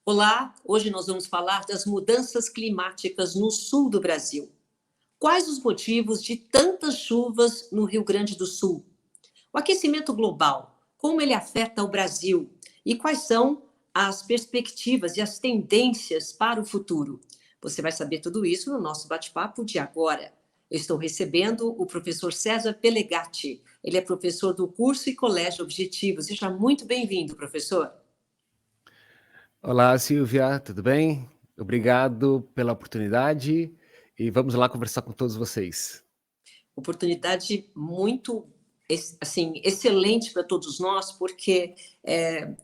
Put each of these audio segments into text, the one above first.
Olá, hoje nós vamos falar das mudanças climáticas no sul do Brasil. Quais os motivos de tantas chuvas no Rio Grande do Sul? O aquecimento global, como ele afeta o Brasil? E quais são as perspectivas e as tendências para o futuro? Você vai saber tudo isso no nosso bate-papo de agora. Eu estou recebendo o professor César Pelegatti. Ele é professor do curso e Colégio Objetivo. Seja muito bem-vindo, professor. Olá, Silvia, tudo bem? Obrigado pela oportunidade e vamos lá conversar com todos vocês. Oportunidade muito assim excelente para todos nós, porque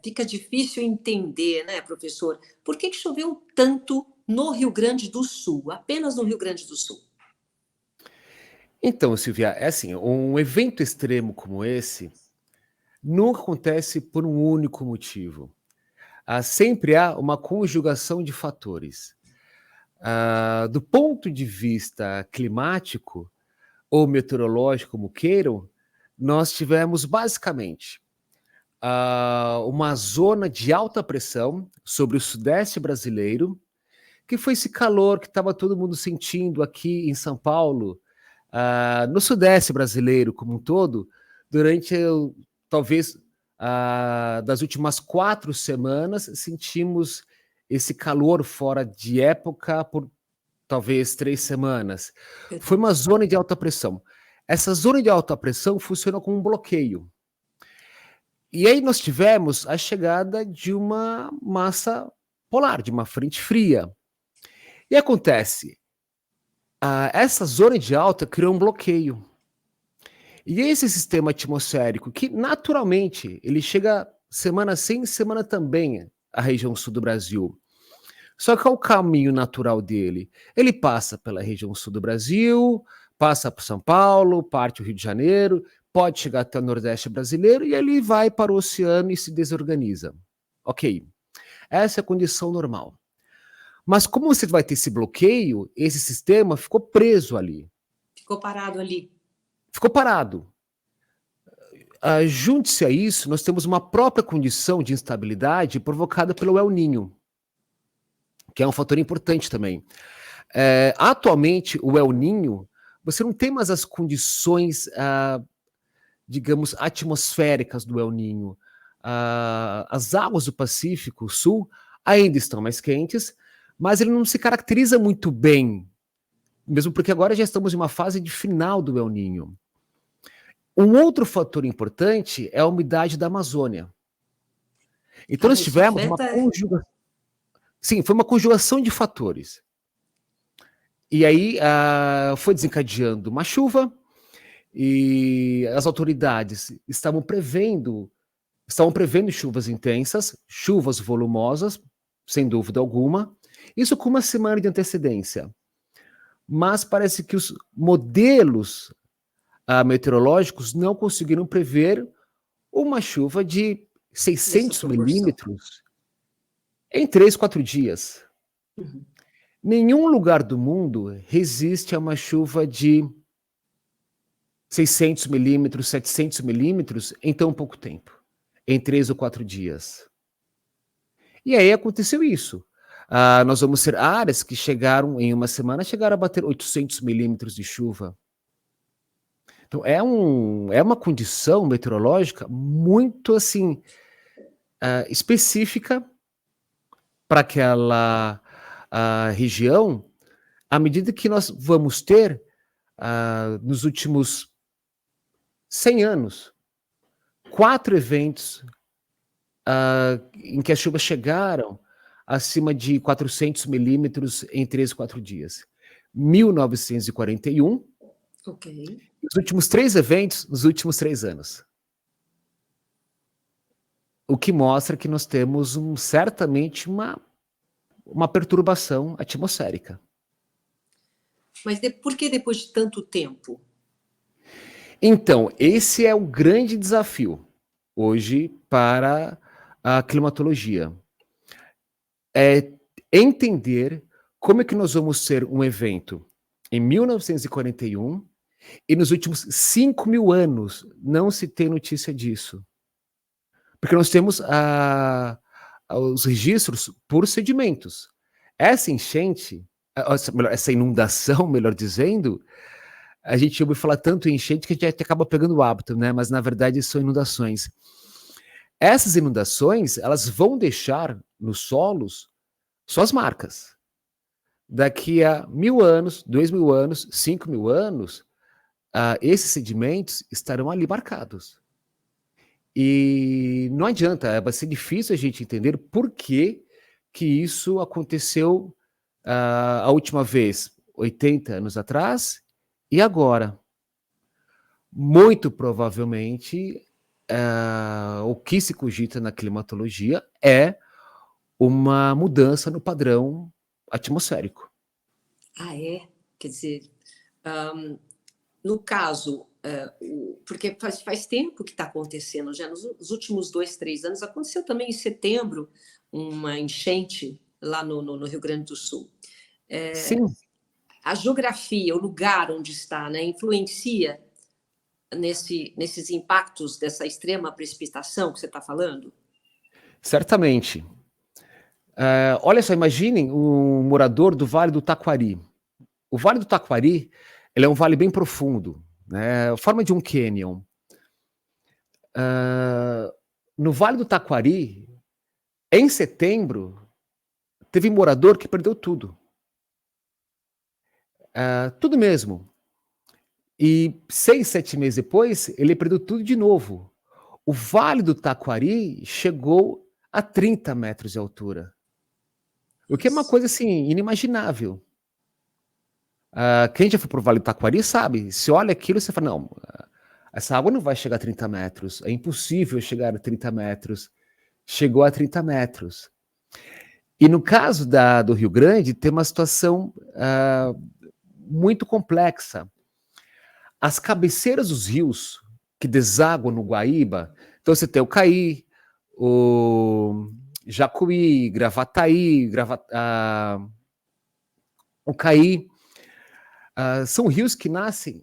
fica difícil entender, né, professor, por que choveu tanto no Rio Grande do Sul, apenas no Rio Grande do Sul? Então, Silvia, é assim, um evento extremo como esse não acontece por um único motivo. Sempre há uma conjugação de fatores. Do ponto de vista climático ou meteorológico, como queiram, nós tivemos basicamente uma zona de alta pressão sobre o sudeste brasileiro, que foi esse calor que estava todo mundo sentindo aqui em São Paulo, no sudeste brasileiro como um todo, durante talvez das últimas 4 semanas, sentimos esse calor fora de época por talvez 3 semanas. Foi uma zona de alta pressão. Essa zona de alta pressão funciona como um bloqueio. E aí nós tivemos a chegada de uma massa polar, de uma frente fria. E acontece, essa zona de alta criou um bloqueio. E esse sistema atmosférico, que naturalmente ele chega semana sim, semana também à região sul do Brasil. Só que qual é o caminho natural dele? Ele passa pela região sul do Brasil, passa por São Paulo, parte o Rio de Janeiro, pode chegar até o Nordeste brasileiro e ele vai para o oceano e se desorganiza. Ok, essa é a condição normal. Mas como você vai ter esse bloqueio, esse sistema ficou preso ali. Ficou parado ali. Ficou parado. Junte-se a isso, nós temos uma própria condição de instabilidade provocada pelo El Niño, que é um fator importante também. Atualmente, o El Niño, você não tem mais as condições, digamos, atmosféricas do El Niño. As águas do Pacífico Sul ainda estão mais quentes, mas ele não se caracteriza muito bem, mesmo porque agora já estamos em uma fase de final do El Niño. Um outro fator importante é a umidade da Amazônia. Então nós tivemos uma conjugação. Sim, foi uma conjugação de fatores. E aí foi desencadeando uma chuva e as autoridades estavam prevendo chuvas intensas, chuvas volumosas, sem dúvida alguma, isso com uma semana de antecedência. Mas parece que os modelos meteorológicos não conseguiram prever uma chuva de 600 milímetros em 3, 4 dias. Uhum. Nenhum lugar do mundo resiste a uma chuva de 600 milímetros, 700 milímetros em tão pouco tempo, em 3 ou 4 dias. E aí aconteceu isso. Nós vamos ter áreas que chegaram, em uma semana, chegaram a bater 800 milímetros de chuva. Então, é uma condição meteorológica muito, assim, específica para aquela região, à medida que nós vamos ter, nos últimos 100 anos, 4 eventos em que as chuvas chegaram acima de 400 milímetros em 3, 4 dias. 1941, Ok. os últimos 3 eventos nos últimos 3 anos. O que mostra que nós temos certamente uma perturbação atmosférica. Mas por que depois de tanto tempo? Então, esse é o grande desafio hoje para a climatologia. É entender como é que nós vamos ter um evento em 1941 e nos últimos 5.000 anos não se tem notícia disso. Porque nós temos os registros por sedimentos. Essa enchente, essa inundação, melhor dizendo, a gente ouve falar tanto em enchente que a gente acaba pegando o hábito, né? Mas na verdade são inundações. Essas inundações, elas vão deixar nos solos suas marcas. Daqui a 1000 anos, 2000 anos, 5000 anos, esses sedimentos estarão ali marcados. E não adianta, vai ser difícil a gente entender por que isso aconteceu a última vez, 80 anos atrás, e agora. Muito provavelmente, o que se cogita na climatologia é uma mudança no padrão atmosférico. Ah, é? Quer dizer, no caso, porque faz tempo que está acontecendo, já nos últimos 2, 3 anos, aconteceu também em setembro uma enchente lá no Rio Grande do Sul. Sim, A geografia, o lugar onde está, né, influencia nesses impactos dessa extrema precipitação que você está falando? certamente. Olha só, imaginem um morador do Vale do Taquari. O Vale do Taquari, ele é um vale bem profundo, né, forma de um cânion. No Vale do Taquari, em setembro, teve morador que perdeu tudo. Tudo mesmo. E 6, 7 meses depois, ele perdeu tudo de novo. O Vale do Taquari chegou a 30 metros de altura. O que é uma coisa, assim, inimaginável. Quem já foi para o Vale do Taquari sabe, se olha aquilo, você fala, não, essa água não vai chegar a 30 metros, é impossível chegar a 30 metros. Chegou a 30 metros. E no caso do Rio Grande, tem uma situação muito complexa. As cabeceiras dos rios que desaguam no Guaíba, então você tem o Caí, o Jacuí, Gravataí, o Caí, são rios que nascem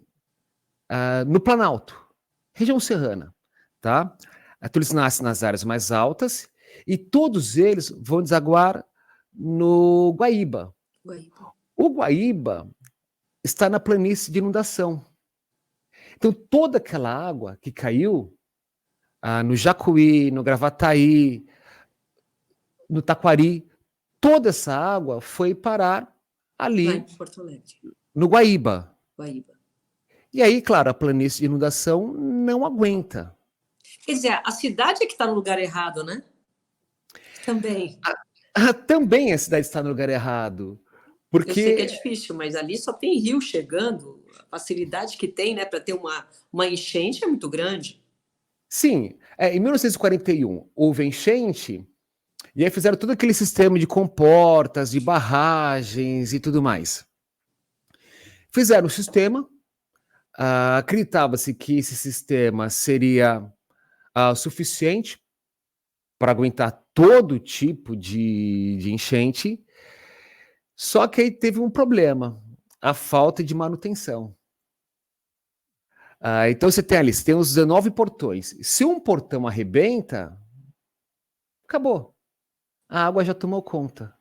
no Planalto, região serrana, tá? Então eles nascem nas áreas mais altas e todos eles vão desaguar no Guaíba. O Guaíba está na planície de inundação. Então toda aquela água que caiu no Jacuí, no Gravataí, no Taquari, toda essa água foi parar ali no Guaíba. E aí, claro, a planície de inundação não aguenta. Quer dizer, a cidade é que está no lugar errado, né? Também. Também a cidade está no lugar errado. Porque... Eu sei que é difícil, mas ali só tem rio chegando. A facilidade que tem, né, para ter uma enchente é muito grande. Sim. Em 1941, houve enchente, e aí fizeram todo aquele sistema de comportas, de barragens e tudo mais. Fizeram o sistema, acreditava-se que esse sistema seria suficiente para aguentar todo tipo de enchente, só que aí teve um problema, a falta de manutenção. Então você tem ali, você tem os 19 portões. Se um portão arrebenta, acabou. A água já tomou conta.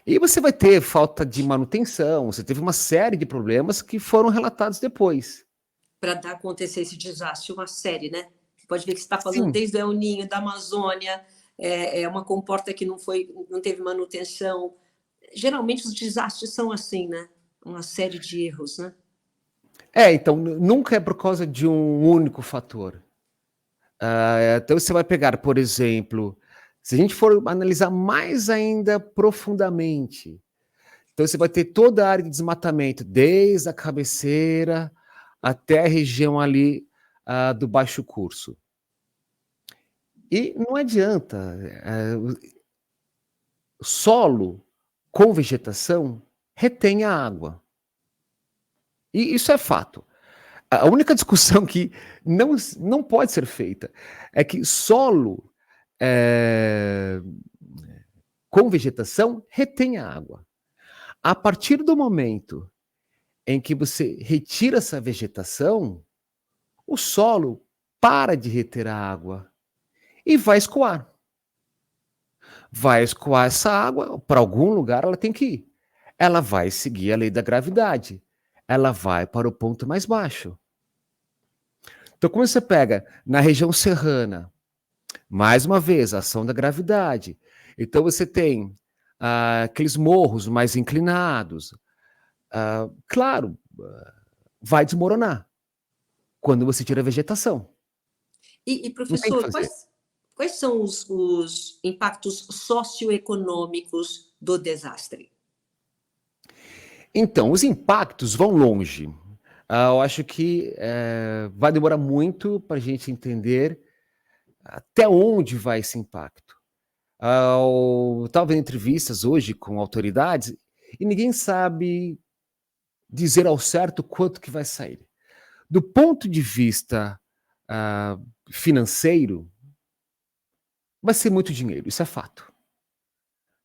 E você vai ter falta de manutenção, você teve uma série de problemas que foram relatados depois. Para acontecer esse desastre, uma série, né? Pode ver que você está falando Sim. desde o El Ninho, da Amazônia, uma comporta que não teve manutenção. Geralmente os desastres são assim, né? Uma série de erros, né? Então, nunca é por causa de um único fator. Então, você vai pegar, por exemplo, se a gente for analisar mais ainda profundamente, então você vai ter toda a área de desmatamento, desde a cabeceira até a região ali do baixo curso. E não adianta, o solo com vegetação retém a água. E isso é fato. A única discussão que não pode ser feita é que solo com vegetação retém a água. A partir do momento em que você retira essa vegetação, o solo para de reter a água e vai escoar. vai escoar essa água para algum lugar, ela tem que ir. Ela vai seguir a lei da gravidade. Ela vai para o ponto mais baixo. Então, quando você pega na região serrana, mais uma vez, a ação da gravidade. Então, você tem aqueles morros mais inclinados. Claro, vai desmoronar quando você tira a vegetação. E Não tem o que professor, fazer. quais são os impactos socioeconômicos do desastre? Então, os impactos vão longe. Eu acho que vai demorar muito para a gente entender até onde vai esse impacto. Eu estava vendo entrevistas hoje com autoridades e ninguém sabe dizer ao certo quanto que vai sair. Do ponto de vista financeiro, vai ser muito dinheiro, isso é fato.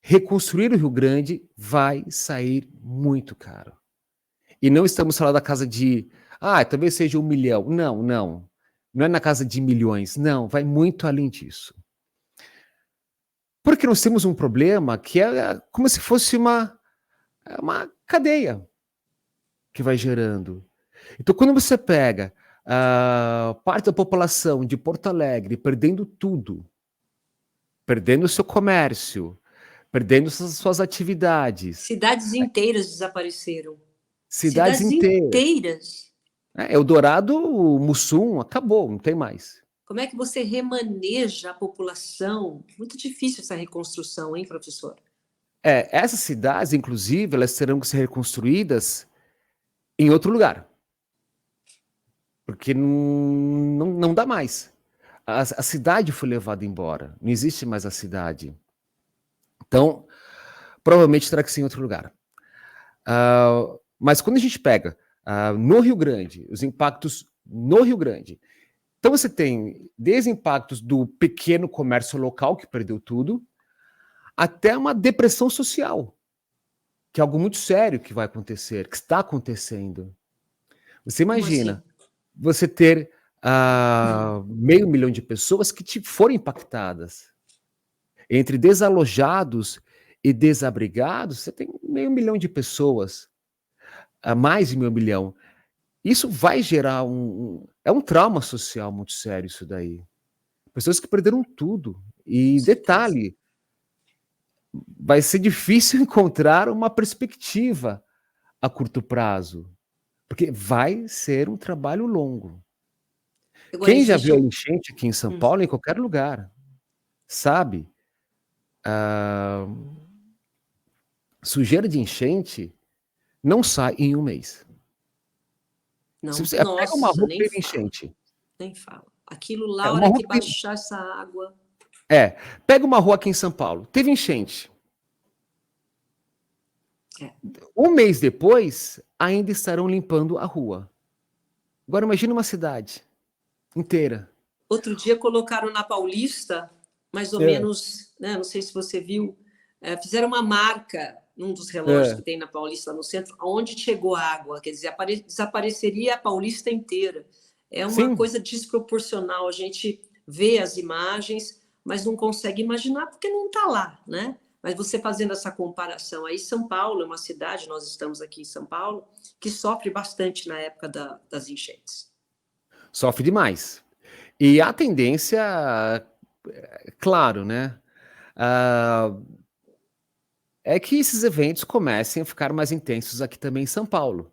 Reconstruir o Rio Grande vai sair muito caro. E não estamos falando da casa de, talvez seja 1 milhão. Não, não. Não é na casa de milhões. Não, vai muito além disso. Porque nós temos um problema que é como se fosse uma cadeia que vai gerando. Então, quando você pega parte da população de Porto Alegre perdendo tudo, perdendo o seu comércio, perdendo suas atividades, Cidades inteiras desapareceram. cidades Cidades inteiras. inteiras. Eldorado, Mussum, acabou, não tem mais. Como é que você remaneja a população? Muito difícil essa reconstrução, hein, professor? Essas cidades, inclusive, elas terão que ser reconstruídas em outro lugar. Porque não dá mais. A cidade foi levada embora. Não existe mais a cidade. Então, provavelmente terá que ser em outro lugar. Mas quando a gente pega no Rio Grande, os impactos no Rio Grande, então você tem desde impactos do pequeno comércio local, que perdeu tudo, até uma depressão social, que é algo muito sério que vai acontecer, que está acontecendo. Você Como assim? imagina você ter 500 mil de pessoas que foram impactadas. Entre desalojados e desabrigados, você tem 500 mil de pessoas, mais de 500 mil. Isso vai gerar um trauma social muito sério isso daí. Pessoas que perderam tudo. E detalhe, vai ser difícil encontrar uma perspectiva a curto prazo, porque vai ser um trabalho longo. Agora, Quem já existe viu a enchente aqui em São Hum. Paulo, em qualquer lugar, sabe? Sujeira de enchente não sai em 1 mês. Se Não, você pega uma nossa, rua que nem teve fala, enchente. nem fala. Aquilo lá, a Uma hora rua que que tem, baixar essa água, pega uma rua aqui em São Paulo, teve enchente. É. 1 mês depois, ainda estarão limpando a rua. Agora imagine uma cidade inteira. Outro dia colocaram na Paulista, mais ou É, menos, né, não sei se você viu, fizeram uma marca num dos relógios que é. tem na Paulista, no centro, onde chegou a água, quer dizer, desapareceria a Paulista inteira. É uma Sim, coisa desproporcional, a gente vê as imagens, mas não consegue imaginar porque não está lá, né? Mas você fazendo essa comparação aí, São Paulo é uma cidade, nós estamos aqui em São Paulo, que sofre bastante na época das enchentes. sofre demais. E a tendência, claro, né? ah, é que esses eventos comecem a ficar mais intensos aqui também em São Paulo.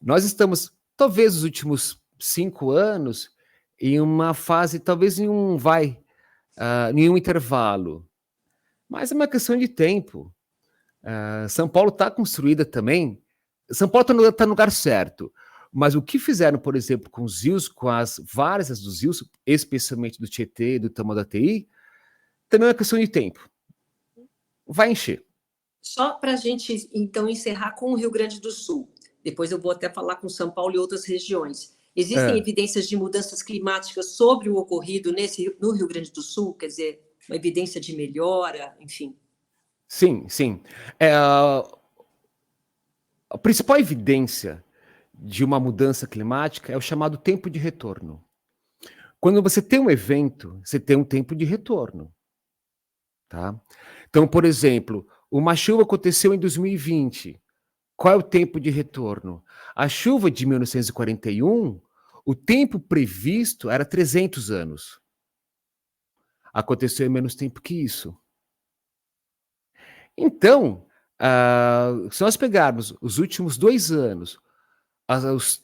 Nós estamos, talvez, nos últimos 5 anos, em uma fase, talvez em um intervalo, mas é uma questão de tempo. São Paulo está construída também. São Paulo está no lugar certo. Mas o que fizeram, por exemplo, com os rios, com as várzeas dos rios, especialmente do Tietê e do Tamanduateí, também é uma questão de tempo. Vai encher. Só para a gente, então, encerrar com o Rio Grande do Sul. Depois eu vou até falar com São Paulo e outras regiões. Existem É, evidências de mudanças climáticas sobre o ocorrido no Rio Grande do Sul? Quer dizer, uma evidência de melhora, enfim. sim, sim. A principal evidência de uma mudança climática é o chamado tempo de retorno. Quando você tem um evento, você tem um tempo de retorno. tá? Então, por exemplo, uma chuva aconteceu em 2020. Qual é o tempo de retorno? A chuva de 1941, o tempo previsto era 300 anos. Aconteceu em menos tempo que isso. Então, se nós pegarmos os últimos 2 anos,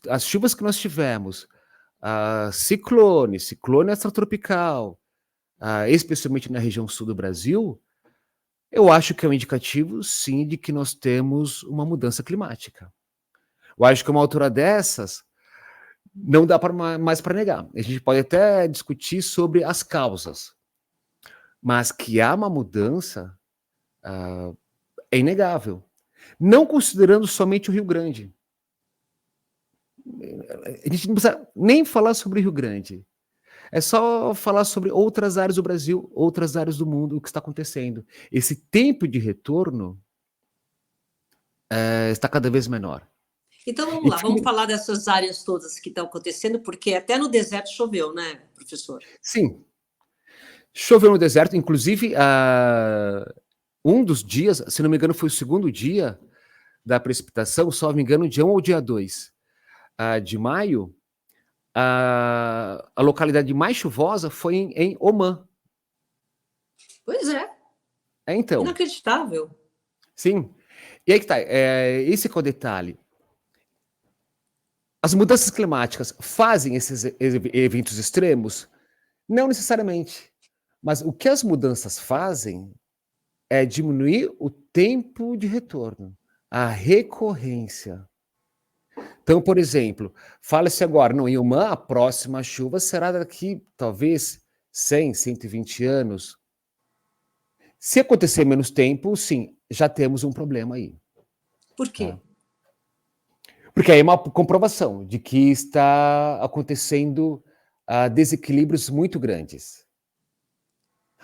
as chuvas que nós tivemos, ciclone extratropical, especialmente na região sul do Brasil, eu acho que é um indicativo, sim, de que nós temos uma mudança climática. Eu acho que uma altura dessas, não dá mais para negar. A gente pode até discutir sobre as causas, mas que há uma mudança, é inegável. Não considerando somente o Rio Grande. A gente não precisa nem falar sobre o Rio Grande. É só falar sobre outras áreas do Brasil, outras áreas do mundo, o que está acontecendo. Esse tempo de retorno está cada vez menor. Então vamos lá, vamos falar dessas áreas todas que estão acontecendo, porque até no deserto choveu, né, professor? Sim, choveu no deserto, inclusive um dos dias, se não me engano, foi o segundo dia da precipitação, só me engano, dia 1 ou dia 2 de maio, a localidade mais chuvosa foi em Omã. Pois é, Então, inacreditável. sim. E aí que tá, esse que é o detalhe. As mudanças climáticas fazem esses eventos extremos? Não necessariamente. Mas o que as mudanças fazem é diminuir o tempo de retorno, a recorrência. Então, por exemplo, fala-se agora, não, em Umã, a próxima chuva será daqui, talvez, 100, 120 anos. Se acontecer menos tempo, sim, já temos um problema aí. Por quê? Tá? Porque aí é uma comprovação de que está acontecendo desequilíbrios muito grandes.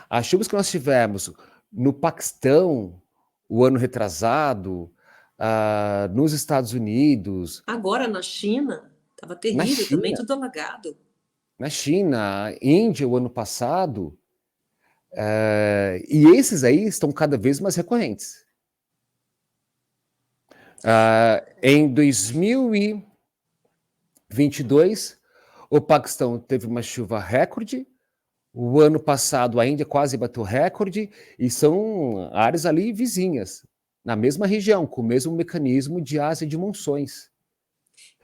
As chuvas que nós tivemos no Paquistão, o ano retrasado, nos Estados Unidos, Agora na China, estava na terrível também, China, tudo alagado. na China, Índia, o ano passado, e esses aí estão cada vez mais recorrentes. Em 2022, o Paquistão teve uma chuva recorde, o ano passado a Índia quase bateu recorde, e são áreas ali vizinhas, na mesma região, com o mesmo mecanismo de Ásia de monções.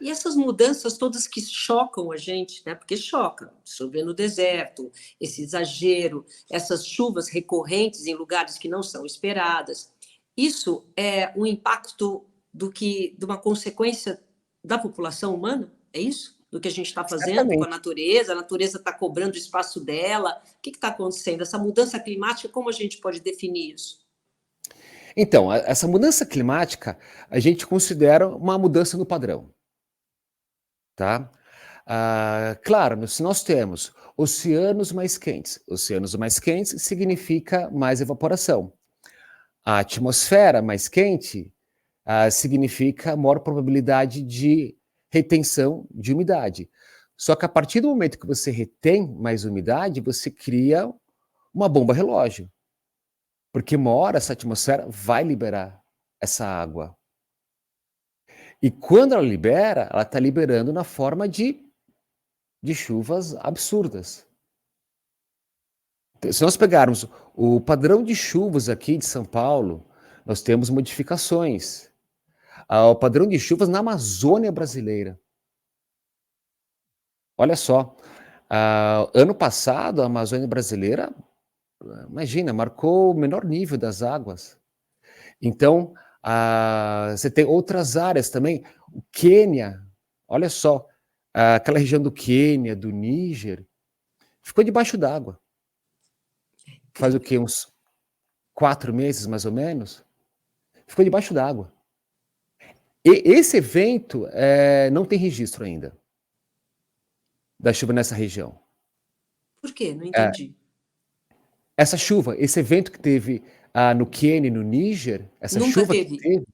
E essas mudanças todas que chocam a gente, né? Porque choca, chover no deserto, esse exagero, essas chuvas recorrentes em lugares que não são esperadas. Isso é um impacto de uma consequência da população humana? É isso? Do que a gente está fazendo com Certamente. a natureza está cobrando o espaço dela. O que está acontecendo? Essa mudança climática, como a gente pode definir isso? Então, essa mudança climática, a gente considera uma mudança no padrão, tá? Claro, se nós temos oceanos mais quentes significa mais evaporação. A atmosfera mais quente significa maior probabilidade de retenção de umidade. Só que a partir do momento que você retém mais umidade, você cria uma bomba relógio. Porque uma hora essa atmosfera vai liberar essa água. E quando ela libera, ela está liberando na forma de chuvas absurdas. Se nós pegarmos o padrão de chuvas aqui de São Paulo, nós temos modificações. O padrão de chuvas na Amazônia brasileira. Olha só, ano passado a Amazônia brasileira, imagina, marcou o menor nível das águas. Então, você tem outras áreas também. O Quênia, olha só, aquela região do Quênia, do Níger, ficou debaixo d'água. Faz o quê? Uns 4 meses, mais ou menos? Ficou debaixo d'água. E esse evento não tem registro ainda da chuva nessa região. Por quê? Não É, entendi. essa chuva, esse evento que teve no Quênia e no Níger, essa Nunca chuva que teve. teve,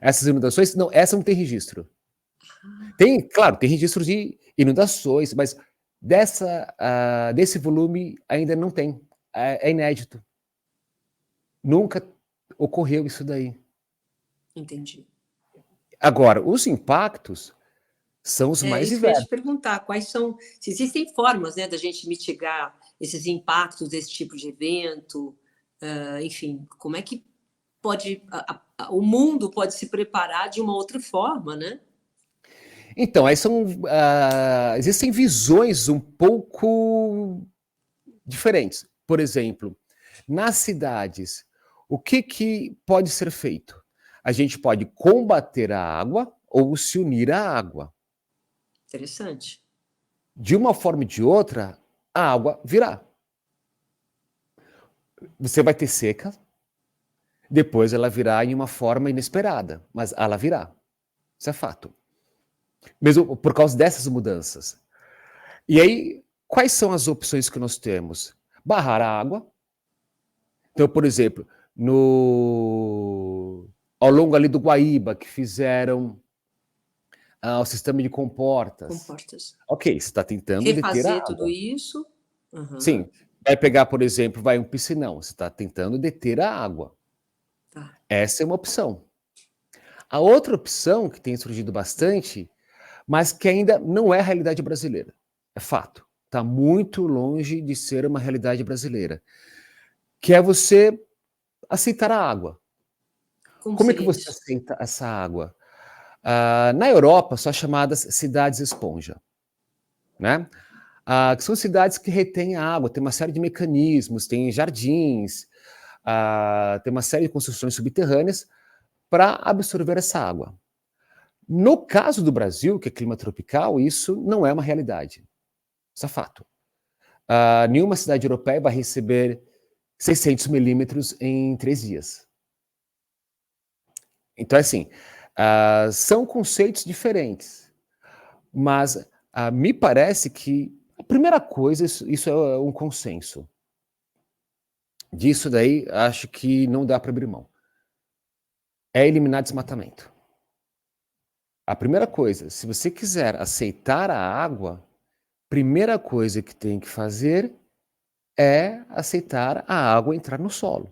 essas inundações, não, essa não tem registro. Tem, claro, tem registros de inundações, mas desse volume ainda não tem. É inédito. Nunca ocorreu isso daí. Entendi. Agora, os impactos são os mais Isso que eu ia te diversos. perguntar, quais são, se existem formas, né, da gente mitigar esses impactos desse tipo de evento, enfim, como é que o mundo pode se preparar de uma outra forma, né? Então, aí existem visões um pouco diferentes. Por exemplo, nas cidades, o que pode ser feito? A gente pode combater a água ou se unir à água. Interessante. De uma forma e de outra, a água virá. Você vai ter seca, depois ela virá em uma forma inesperada, mas ela virá. Isso é fato. Mesmo por causa dessas mudanças. E aí, quais são as opções que nós temos? Barrar a água. Então, por exemplo, ao longo ali do Guaíba, que fizeram o sistema de comportas. Comportas. Ok, você está tentando deter a Refazer tudo água. isso. Uhum. Sim, vai pegar, por exemplo, vai um piscinão, você está tentando deter a água. Tá. Essa é uma opção. A outra opção, que tem surgido bastante, mas que ainda não é a realidade brasileira, é fato, está muito longe de ser uma realidade brasileira, que é você aceitar a água. Como é que Seria você isso? aceita essa água? Na Europa, são as chamadas cidades esponja, né? Que são cidades que retêm a água, tem uma série de mecanismos, tem jardins, tem uma série de construções subterrâneas para absorver essa água. No caso do Brasil, que é clima tropical, isso não é uma realidade. Isso é fato. Nenhuma cidade europeia vai receber 600 milímetros em 3 dias. Então, assim, são conceitos diferentes, mas me parece que a primeira coisa, isso é um consenso. Disso daí, acho que não dá para abrir mão. É eliminar desmatamento. A primeira coisa, se você quiser aceitar a água, primeira coisa que tem que fazer é aceitar a água entrar no solo,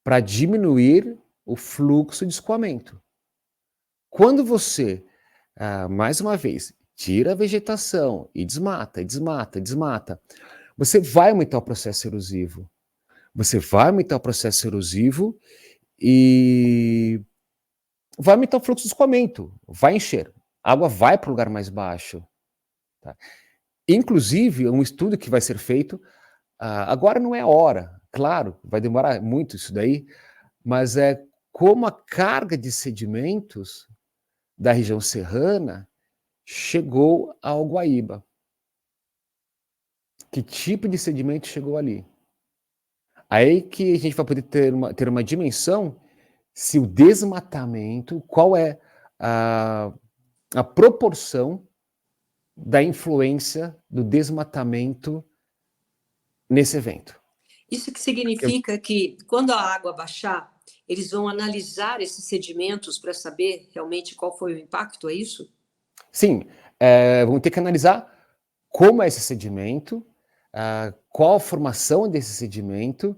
para diminuir o fluxo de escoamento. Quando você, mais uma vez, tira a vegetação e desmata, desmata, desmata, você vai aumentar o processo erosivo. Você vai aumentar o processo erosivo e vai aumentar o fluxo de escoamento, vai encher. A água vai para o lugar mais baixo. Tá? Inclusive, um estudo que vai ser feito, agora não é a hora, claro, vai demorar muito isso daí, mas é como a carga de sedimentos da região serrana chegou ao Guaíba. Que tipo de sedimento chegou ali? Aí que a gente vai poder ter uma dimensão se o desmatamento, qual é a proporção da influência do desmatamento nesse evento. Isso que significa que, quando a água baixar, eles vão analisar esses sedimentos para saber realmente qual foi o impacto, é isso? Sim, vão ter que analisar como é esse sedimento, qual a formação desse sedimento,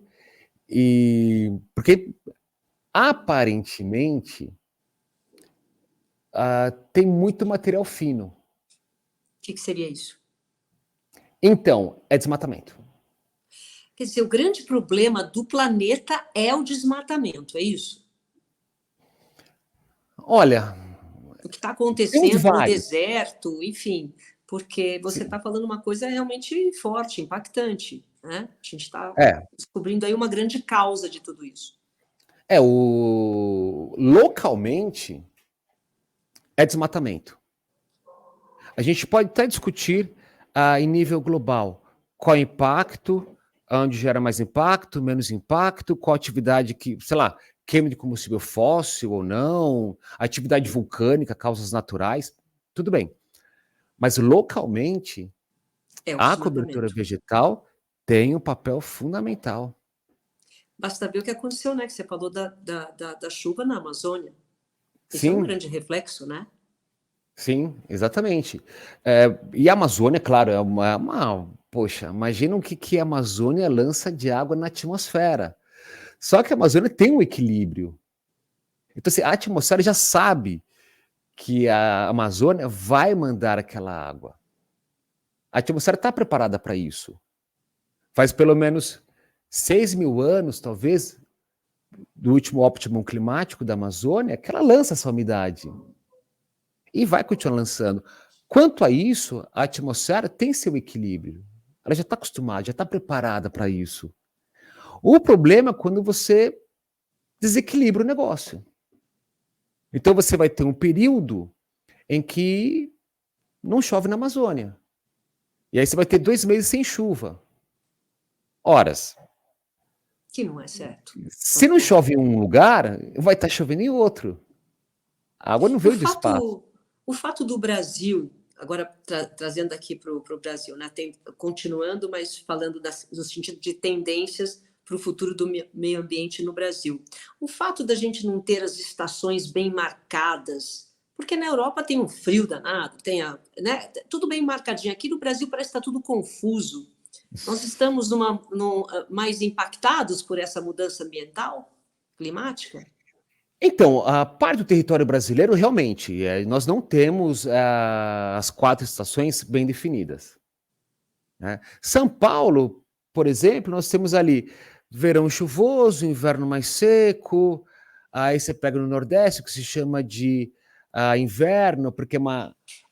porque aparentemente tem muito material fino. O que seria isso? Então, é desmatamento. Quer dizer, o grande problema do planeta é o desmatamento, é isso? Olha, O que está tem acontecendo no vários. deserto, enfim, porque você está falando uma coisa realmente forte, impactante, né? A gente está descobrindo aí uma grande causa de tudo isso. Localmente é desmatamento. A gente pode até discutir em nível global qual é o impacto, onde gera mais impacto, menos impacto, qual atividade que, sei lá, queima de combustível fóssil ou não, atividade vulcânica, causas naturais, tudo bem. Mas localmente, a cobertura vegetal tem um papel fundamental. Basta ver o que aconteceu, né? Que você falou da chuva na Amazônia. Isso é um Sim, grande reflexo, né? sim, exatamente. E a Amazônia, claro, poxa, imagina o que a Amazônia lança de água na atmosfera. Só que a Amazônia tem um equilíbrio. Então, assim, a atmosfera já sabe que a Amazônia vai mandar aquela água. A atmosfera está preparada para isso. Faz pelo menos 6.000 anos, talvez, do último óptimo climático da Amazônia, que ela lança essa umidade. E vai continuar lançando. Quanto a isso, a atmosfera tem seu equilíbrio. Ela já está acostumada, já está preparada para isso. O problema é quando você desequilibra o negócio. Então você vai ter um período em que não chove na Amazônia. E aí você vai ter 2 meses sem chuva. Horas. Que não é certo. Se não chove em um lugar, vai estar chovendo em outro. A água não veio do espaço. O fato do Brasil, agora trazendo aqui para o Brasil, né? Continuando, mas falando no sentido de tendências para o futuro do meio ambiente no Brasil. O fato da gente não ter as estações bem marcadas, porque na Europa tem um frio danado, né, tudo bem marcadinho. Aqui no Brasil parece que está tudo confuso. Nós estamos mais impactados por essa mudança ambiental, climática? Então, a parte do território brasileiro, realmente, nós não temos as 4 estações bem definidas. Né? São Paulo, por exemplo, nós temos ali verão chuvoso, inverno mais seco, aí você pega no Nordeste, que se chama de inverno, porque é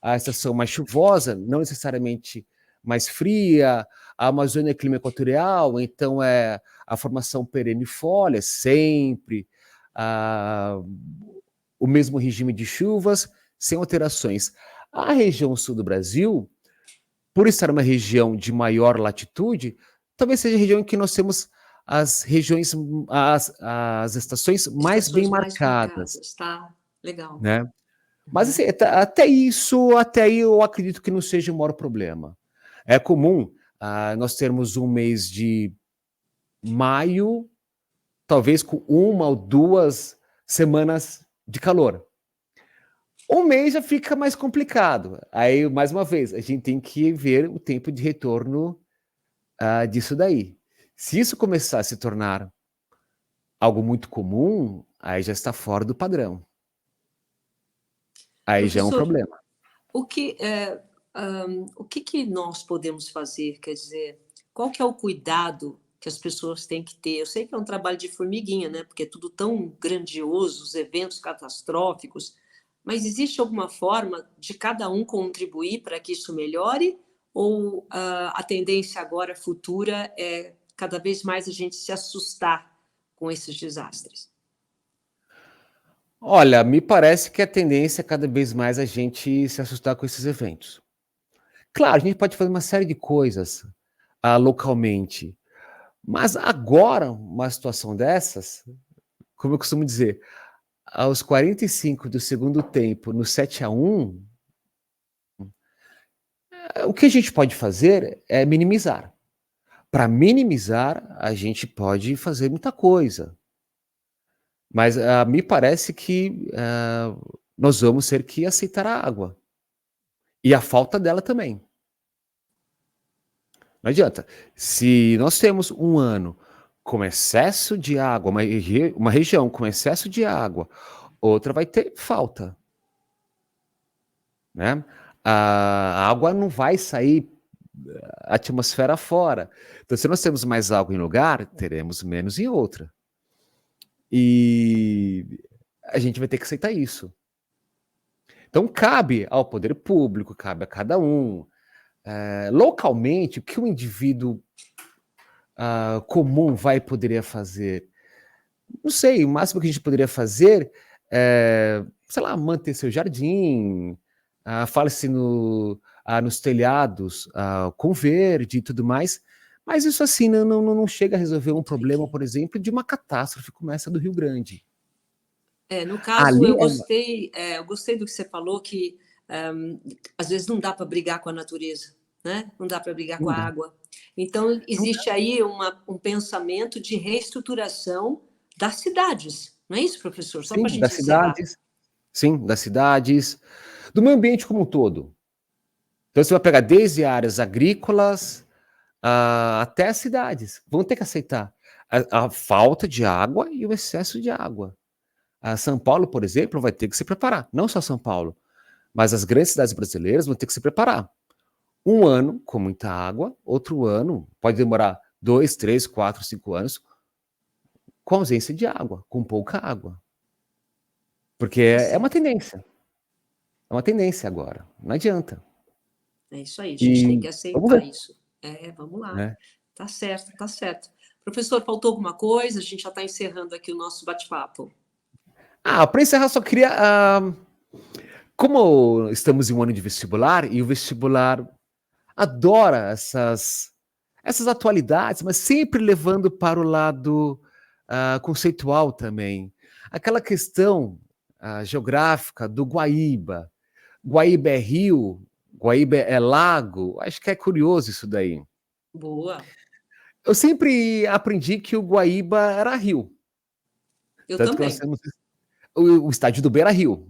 a estação mais chuvosa, não necessariamente mais fria. A Amazônia é clima equatorial, então é a formação perennifolia, sempre o mesmo regime de chuvas, sem alterações. A região sul do Brasil, por estar uma região de maior latitude, talvez seja a região em que nós temos as estações mais bem marcadas. Tá, legal. Né? Mas assim, até aí eu acredito que não seja o maior problema. É comum nós termos um mês de maio, talvez com 1 ou 2 semanas de calor. Um mês já fica mais complicado. Aí, mais uma vez, a gente tem que ver o tempo de retorno disso daí. Se isso começar a se tornar algo muito comum, aí já está fora do padrão. Aí já é um problema. O que nós podemos fazer? Quer dizer, qual que é o cuidado que as pessoas têm que ter? Eu sei que é um trabalho de formiguinha, né? Porque é tudo tão grandioso, os eventos catastróficos, mas existe alguma forma de cada um contribuir para que isso melhore? Ou a tendência agora futura é cada vez mais a gente se assustar com esses desastres? Olha, me parece que a tendência é cada vez mais a gente se assustar com esses eventos. Claro, a gente pode fazer uma série de coisas localmente, mas agora, uma situação dessas, como eu costumo dizer, aos 45 do segundo tempo, no 7-1, o que a gente pode fazer é minimizar. Para minimizar, a gente pode fazer muita coisa. Mas me parece que nós vamos ter que aceitar a água. E a falta dela também. Não adianta. Se nós temos um ano com excesso de água, uma região com excesso de água, outra vai ter falta. Né? A água não vai sair a atmosfera fora. Então, se nós temos mais água em lugar, teremos menos em outra. E a gente vai ter que aceitar isso. Então, cabe ao poder público, cabe a cada um. Localmente, o que o indivíduo comum poderia fazer? Não sei, o máximo que a gente poderia fazer é, sei lá, manter seu jardim, fala-se nos telhados com verde e tudo mais, mas isso assim não chega a resolver um problema, por exemplo, de uma catástrofe como essa do Rio Grande. No caso, eu gostei do que você falou, que às vezes não dá para brigar com a natureza, né? Não dá para brigar com a água. Então, existe aí um pensamento de reestruturação das cidades, não é isso, professor? Só para a gente encerrar. Sim, das cidades, do meio ambiente como um todo. Então, você vai pegar desde áreas agrícolas, até as cidades vão ter que aceitar a falta de água e o excesso de água. São Paulo, por exemplo, vai ter que se preparar. Não só São Paulo, mas as grandes cidades brasileiras vão ter que se preparar. Um ano com muita água, outro ano pode demorar 2, 3, 4, 5 anos com ausência de água, com pouca água. Porque é uma tendência. É uma tendência agora. Não adianta. É isso aí, a gente tem E que vamos aceitar ver, isso. Vamos lá. né? Tá certo, tá certo. Professor, faltou alguma coisa? A gente já está encerrando aqui o nosso bate-papo. Para encerrar, só queria. Como estamos em um ano de vestibular, e o vestibular adora essas atualidades, mas sempre levando para o lado conceitual também. Aquela questão geográfica do Guaíba. Guaíba é rio, Guaíba é lago. Acho que é curioso isso daí. Boa. Eu sempre aprendi que o Guaíba era rio. Eu Tanto que nós também. temos o estádio do Beira-Rio,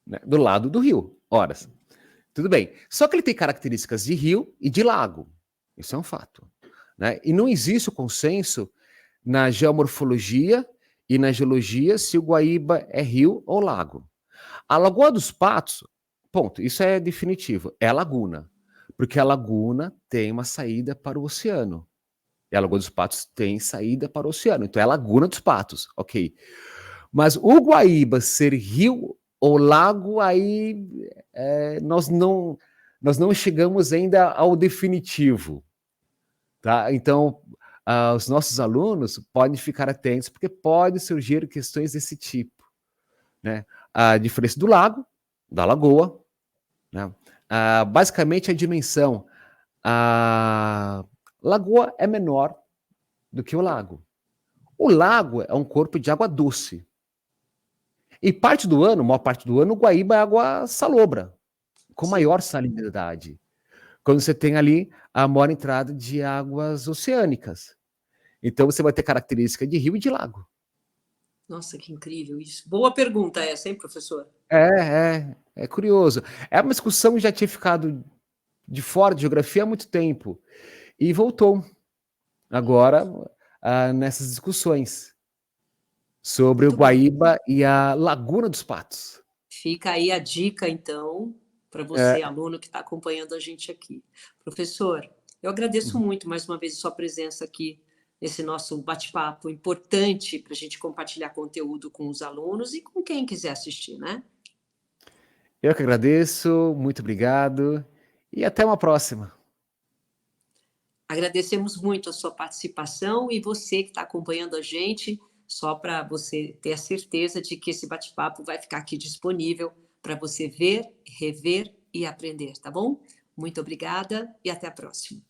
né, do lado do rio. Horas. Tudo bem. Só que ele tem características de rio e de lago. Isso é um fato. Né? E não existe o consenso na geomorfologia e na geologia se o Guaíba é rio ou lago. A Lagoa dos Patos, ponto, isso é definitivo, é laguna. Porque a laguna tem uma saída para o oceano. E a Lagoa dos Patos tem saída para o oceano. Então é a Laguna dos Patos, ok. Mas o Guaíba ser rio ou lago, aí nós não chegamos ainda ao definitivo. Tá? Então, os nossos alunos podem ficar atentos, porque pode surgir questões desse tipo. Né? A diferença do lago, da lagoa, né? Basicamente a dimensão. A lagoa é menor do que o lago. O lago é um corpo de água doce. E parte do ano, maior parte do ano, o Guaíba é água salobra, com maior salinidade. Quando você tem ali a maior entrada de águas oceânicas. Então você vai ter característica de rio e de lago. Nossa, que incrível isso. Boa pergunta essa, hein, professor? É curioso. É uma discussão que já tinha ficado de fora de geografia há muito tempo. E voltou agora nessas discussões sobre o Muito bem. Guaíba e a Laguna dos Patos. Fica aí a dica, então, para você, É, aluno que está acompanhando a gente aqui. Professor, eu agradeço muito mais uma vez a sua presença aqui nesse nosso bate-papo importante para a gente compartilhar conteúdo com os alunos e com quem quiser assistir, né? eu que agradeço, muito obrigado e até uma próxima. Agradecemos muito a sua participação e você que está acompanhando a gente, só para você ter a certeza de que esse bate-papo vai ficar aqui disponível para você ver, rever e aprender, tá bom? Muito obrigada e até a próxima.